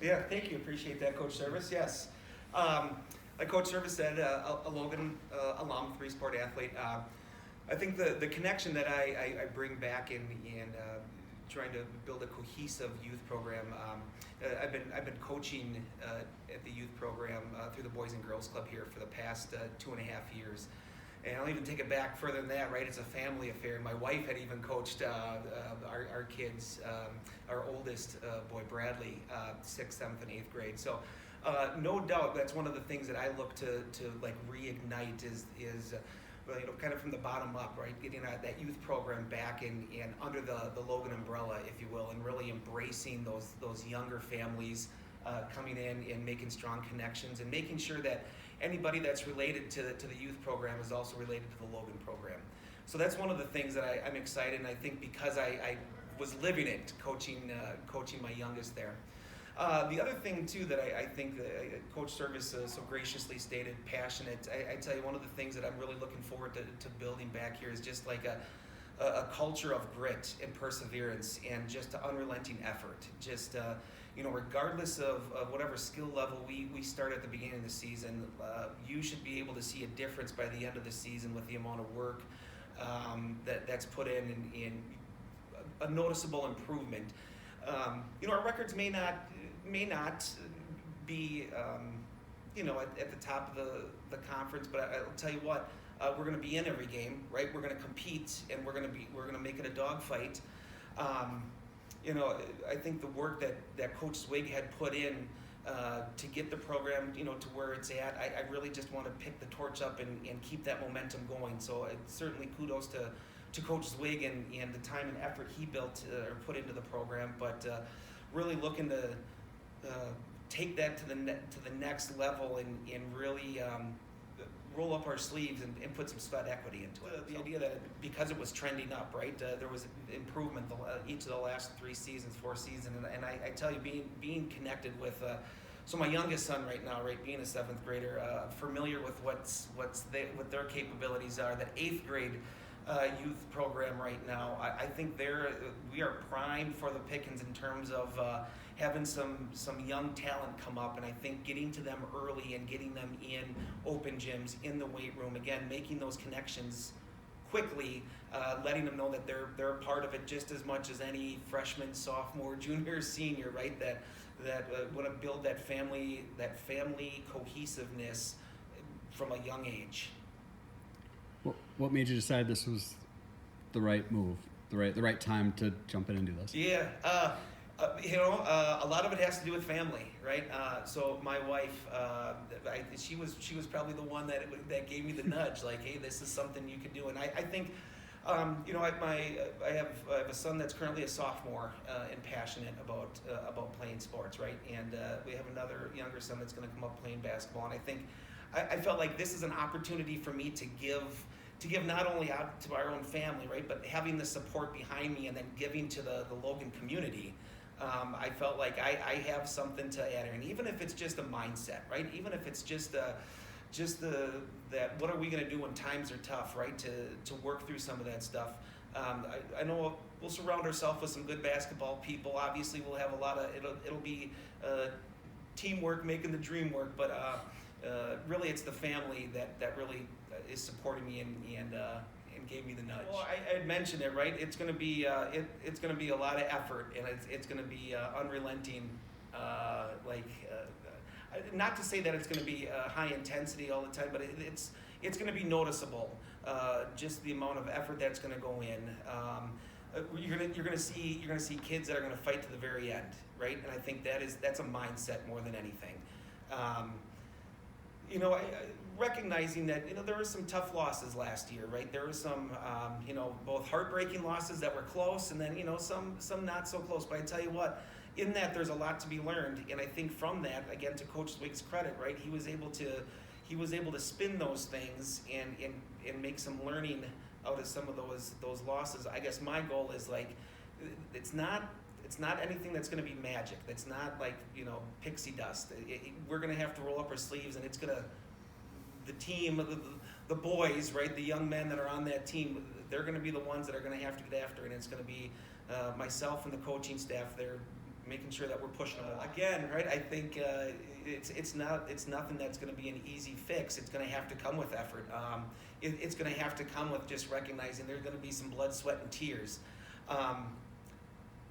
Yeah, thank you. Appreciate that, Coach Service. Yes. Like Coach Service said, a Logan alum, three-sport athlete. I think the connection that I bring back in trying to build a cohesive youth program. I've been coaching at the youth program through the Boys and Girls Club here for the past 2.5 years. And I'll even take it back further than that, right? It's a family affair. My wife had even coached our kids, our oldest boy, Bradley, 6th, 7th, and 8th grade. So no doubt that's one of the things that I look to like reignite is kind of from the bottom up, right? Getting that youth program back in under the Logan umbrella, if you will, and really embracing those younger families coming in and making strong connections and making sure that anybody that's related to the youth program is also related to the Logan program. So that's one of the things that I'm excited, and I think because I was living it, coaching my youngest there. The other thing too that I think that Coach Service so graciously stated, passionate. I tell you, one of the things that I'm really looking forward to building back here is just like a culture of grit and perseverance and just unrelenting effort. Just regardless of whatever skill level we start at the beginning of the season, you should be able to see a difference by the end of the season with the amount of work that's put in a noticeable improvement. Our records may not be at the top of the conference, but I'll tell you what, we're going to be in every game, right? We're going to compete, and we're going to make it a dogfight. I think the work that Coach Zwig had put in to get the program, to where it's at, I really just want to pick the torch up and keep that momentum going. So certainly kudos to Coach Zwig and the time and effort he built or put into the program, but really looking to take that to the next level and really roll up our sleeves and put some sweat equity into it. The idea that because it was trending up, right, there was improvement each of the last 4 seasons, and I tell you, being connected with so my youngest son right now, right, being a 7th grader, familiar with what their capabilities are. That 8th grade youth program right now, I think we are primed for the pickings in terms of having some young talent come up, and I think getting to them early and getting them in open gyms, in the weight room, again, making those connections quickly, letting them know that they're a part of it just as much as any freshman, sophomore, junior, senior, right? That want to build that family cohesiveness from a young age. What made you decide this was the right move, the right time to jump in and do this? Yeah, a lot of it has to do with family, right? So my wife, she was probably the one that gave me the nudge, like, hey, this is something you could do. And I think, I have a son that's currently a sophomore and passionate about playing sports, right? And we have another younger son that's going to come up playing basketball. And I think I felt like this is an opportunity for me to give not only out to our own family, right, but having the support behind me and then giving to the Logan community. I felt like I have something to add, and even if it's just a mindset, right? Even if it's just that what are we going to do when times are tough, right? To work through some of that stuff. I know we'll surround ourselves with some good basketball people. Obviously, we'll have a lot of it'll be teamwork making the dream work, but really it's the family that really is supporting me and gave me the nudge. Well, I had mentioned it, right? It's going to be it's going to be a lot of effort, and it's going to be unrelenting. Not to say that it's going to be high intensity all the time, but it's going to be noticeable. Just the amount of effort that's going to go in. You're going to see kids that are going to fight to the very end, right? And I think that's a mindset more than anything. Recognizing that there were some tough losses last year, right? There were some both heartbreaking losses that were close, and then some not so close. But I tell you what, in that there's a lot to be learned, and I think from that, again, to Coach Zwig's credit, right, he was able to spin those things and make some learning out of some of those losses. I guess my goal is like it's not anything that's going to be magic. It's not like pixie dust. We're going to have to roll up our sleeves, and it's going to. The team, the boys, right, the young men that are on that team, they're going to be the ones that are going to have to get after it, and it's going to be myself and the coaching staff there making sure that we're pushing them again, right? I think it's nothing that's going to be an easy fix. It's going to have to come with effort. It's going to have to come with just recognizing there's going to be some blood, sweat, and tears.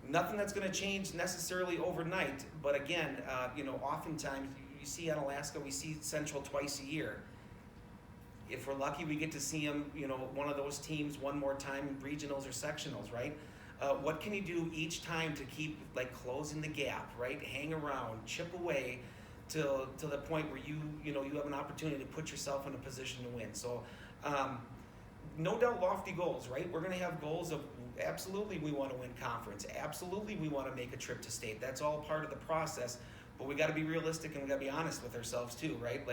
Nothing that's going to change necessarily overnight, but again, oftentimes you see on Alaska, we see Central twice a year. If we're lucky, we get to see them, one of those teams one more time in regionals or sectionals, right? What can you do each time to keep closing the gap, right? Hang around, chip away till the point where you have an opportunity to put yourself in a position to win. So, no doubt lofty goals, right? We're going to have goals of absolutely we want to win conference. Absolutely we want to make a trip to state. That's all part of the process. But we got to be realistic and we got to be honest with ourselves too, right?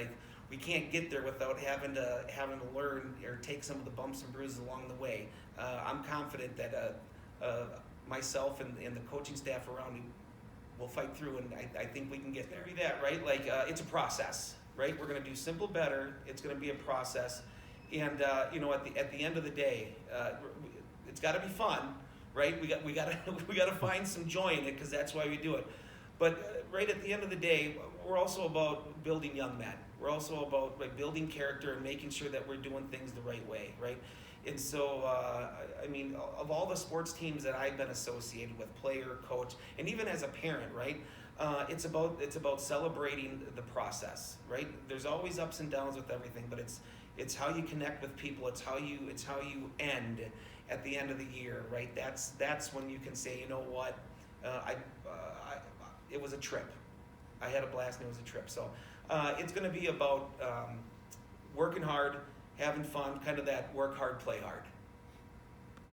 We can't get there without having to learn or take some of the bumps and bruises along the way. I'm confident that myself and the coaching staff around me will fight through, and I think we can get there. Be that, right? It's a process, right? We're going to do simple better. It's going to be a process, and at the end of the day, it's got to be fun, right? We got to find some joy in it because that's why we do it. But right at the end of the day, we're also about building young men. We're also about building character and making sure that we're doing things the right way, right? And so, of all the sports teams that I've been associated with, player, coach, and even as a parent, right? It's about celebrating the process, right? There's always ups and downs with everything, but it's how you connect with people. It's how you end at the end of the year, right? That's when you can say, you know what, it was a trip. I had a blast and it was a trip. So it's going to be about working hard, having fun, kind of that work hard, play hard.